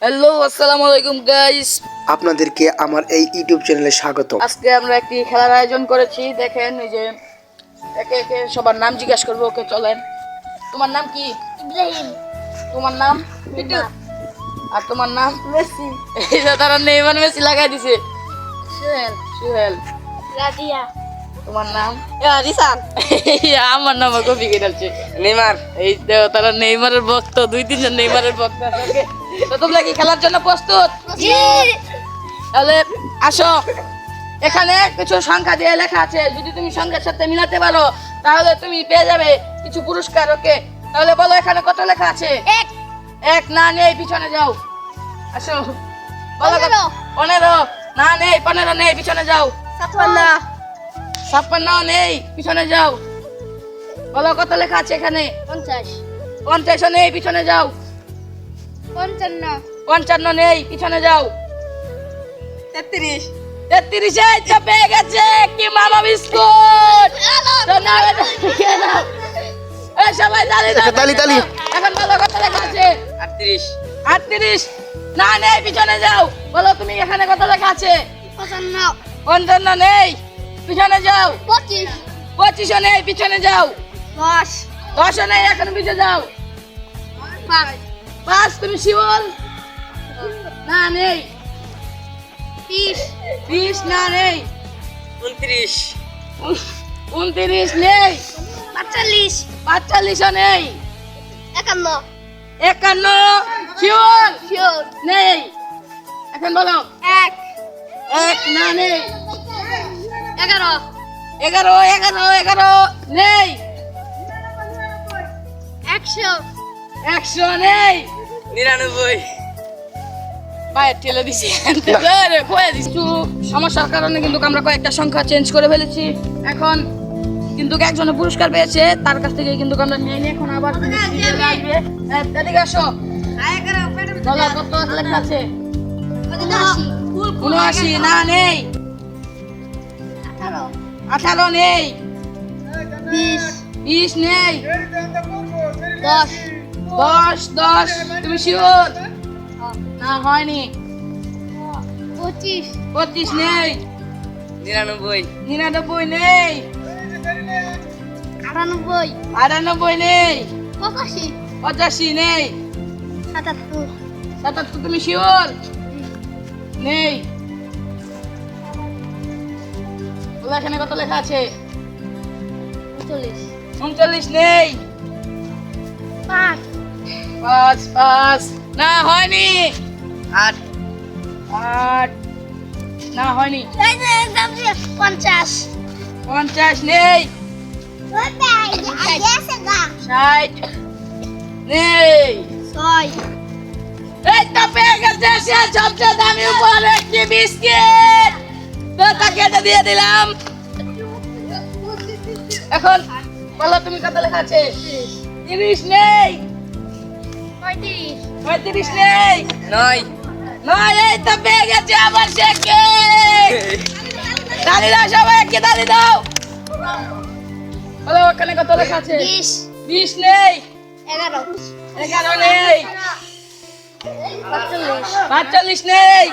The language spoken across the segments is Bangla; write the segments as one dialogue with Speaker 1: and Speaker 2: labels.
Speaker 1: হ্যালো আসসালামু আলাইকুম গাইস,
Speaker 2: আপনাদেরকে আমার এই ইউটিউব চ্যানেলে স্বাগত।
Speaker 1: আজকে আমরা একটি খেলার আয়োজন করেছি। দেখেন এই যে একে একে সবার নাম জিজ্ঞাসা করবো। ওকে চলেন। তোমার নাম কি?
Speaker 3: ইব্রাহিম।
Speaker 1: তোমার নাম?
Speaker 3: মিটু।
Speaker 1: আর তোমার নাম?
Speaker 3: মেসি।
Speaker 1: এই যে তারা নেইমার মেসি লাগাই দিছে।
Speaker 3: সোহেল।
Speaker 1: সুহেল।
Speaker 3: রাদিয়া।
Speaker 1: তোমার নাম?
Speaker 3: রিসান।
Speaker 1: আমার নাম কপি কেটালছে নেইমার। এই তো তারা নেইমারের ভক্ত, দুই তিনজন নেইমারের ভক্ত আছে। ওকে, তো তোমরা কি খেলার জন্য প্রস্তুত?
Speaker 3: জি।
Speaker 1: তাহলে আসো, এখানে কিছু সংখ্যা দিয়ে লেখা আছে। যদি তুমি সংখ্যার সাথে মিলাতে পারো তাহলে তুমি পেয়ে যাবে কিছু পুরস্কার। ওকে, তাহলে বলো এখানে কত লেখা আছে?
Speaker 3: এক।
Speaker 1: এক না নেই, পিছনে যাও। আসো, বলো
Speaker 3: 15
Speaker 1: 15 না নেই, 15 নেই, পিছনে যাও।
Speaker 3: 56
Speaker 1: 56 নেই, পিছনে যাও। বলো কত লেখা আছে এখানে?
Speaker 3: 50
Speaker 1: 50 নেই, পিছনে যাও।
Speaker 3: 55
Speaker 1: 55 নেই, পিছনে যাও।
Speaker 3: 33
Speaker 1: 33 এই তো পেয়ে গেছে কি মামা বিস্কুট। তো নাও এটা খেয়ে নাও। এই সবাই তালি দাও,
Speaker 2: তালি, তালি।
Speaker 1: এখন বলো কত লেখা আছে?
Speaker 2: 38
Speaker 1: 38 না নেই, পিছনে যাও। বলো তুমি এখানে কত লেখা আছে?
Speaker 3: 55
Speaker 1: 55 নেই, পিছনে যাও।
Speaker 3: 25
Speaker 1: 25 নেই, পিছনে যাও।
Speaker 3: 10
Speaker 1: 10 নেই, এখন পিছনে যাও।
Speaker 3: 5
Speaker 1: 5 তুমি শিওর? না নেই।
Speaker 3: 30
Speaker 1: 30 না নেই।
Speaker 2: 29
Speaker 1: 29 নেই।
Speaker 3: 45
Speaker 1: 45 নেই।
Speaker 3: 51
Speaker 1: 51 শিওর?
Speaker 3: শিওর।
Speaker 1: নেই। এখন বলো।
Speaker 3: 1
Speaker 1: 1 না নেই।
Speaker 3: 11
Speaker 1: 11 নেই।
Speaker 3: 100
Speaker 1: 100 নেই।
Speaker 2: 99
Speaker 1: বাইরে ঠেলে দিছি। কয়ে দিছি। একটু সমস্যার কারণে কিন্তু আমরা কয়েকটা সংখ্যা চেঞ্জ করে ফেলেছি। এখন কিন্তু একজনের পুরস্কার পেয়েছে, তার কাছ থেকে কিন্তু আমরা নিয়ে নিই। এখন আবার সিরিয়ালে আসবে। এদিকে আসো। বলো কত লেখা আছে? 79 না নেই। 18 নেই। 20 নেই।
Speaker 3: 10
Speaker 1: 10 তুমি শিওর? না হয়নি।
Speaker 3: 25
Speaker 1: 25 নেই।
Speaker 2: 99
Speaker 1: 99 নেই।
Speaker 3: 98
Speaker 1: 98 নেই।
Speaker 3: 85
Speaker 1: 85 নেই।
Speaker 3: 77
Speaker 1: 77 তুমি শিওর? নেই। বলো এখানে কত লেখা আছে?
Speaker 3: 39
Speaker 1: 39 নেই।
Speaker 3: 5
Speaker 1: 5 না হয়নি। 8 না হয়নি।
Speaker 3: 50
Speaker 1: 50 নেই। 60 নেই।
Speaker 3: 6
Speaker 1: এই তো পেয়ে গেছে সে সবচেয়ে দামি উপহার, একটি বিস্কিট। তো তাকে এটা দিয়ে দিলাম। এখন বলো তুমি কত লেখা আছে? 30 নেই।
Speaker 3: 35
Speaker 1: 35 নেই। 9 এই তো পেয়ে গেছে আবার সে কেক। তালি দাও সবাই, একটি তালি দাও। বলো ওখানে কত লেখা আছে? 20 নেই। 11 নেই। 45 নেই।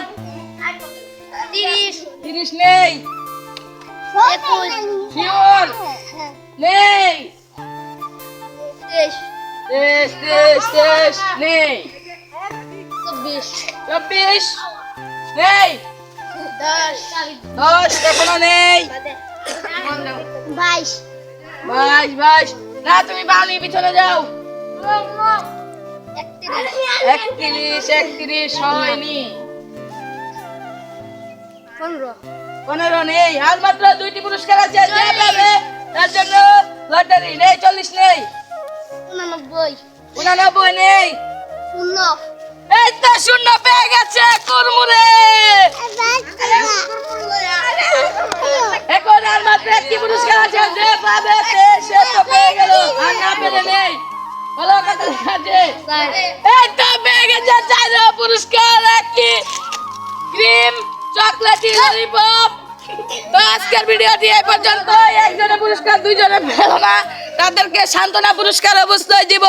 Speaker 1: 30 নেই। শিওর? নেই। 23 নেই। 24 নেই। 10 এখনো নেই। 22 না তুমি বাউনি, পিছনে যাও। 31 হয়নি। 15 নেই। আর মাত্র 2টি পুরস্কার আছে, যে পাবে তার জন্য লটারি নেই। 40 নেই। 89 নেই। এই তো শূন্য পেয়ে গেছে কুরমুরে। এখন আর মাত্র একটি পুরস্কার আছে, যে পাবে সে তো পেয়ে গেল, আর না পেলে নেই। বলো কত লেখা আছে? এই তো পেয়ে গেছে 4 পুরস্কার, একটি ক্রিম চকলেটি ললিপপ তো আজকের ভিডিওটি এই পর্যন্ত। একজনের পুরস্কার দুইজনে পেল না, তাদেরকে সান্ত্বনা পুরস্কার অবশ্যই দিব।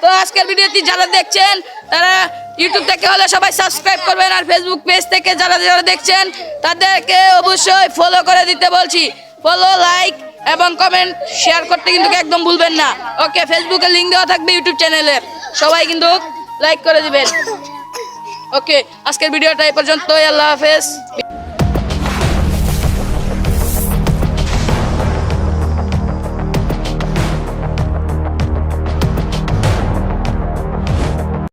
Speaker 1: তো আজকের ভিডিওটি যারা দেখছেন তারা ইউটিউব থেকে হলে সবাই সাবস্ক্রাইব করবেন, আর ফেসবুক পেজ থেকে যারা যারা দেখছেন তাদেরকে অবশ্যই ফলো করে দিতে বলছি। ফলো, লাইক এবং কমেন্ট শেয়ার করতে কিন্তু একদম ভুলবেন না। ওকে, ফেসবুকে লিংক দেওয়া থাকবে ইউটিউব চ্যানেলের, সবাই কিন্তু লাইক করে দিবেন। ওকে, আজকের ভিডিওটা এই পর্যন্ত। আল্লাহ হাফেজ।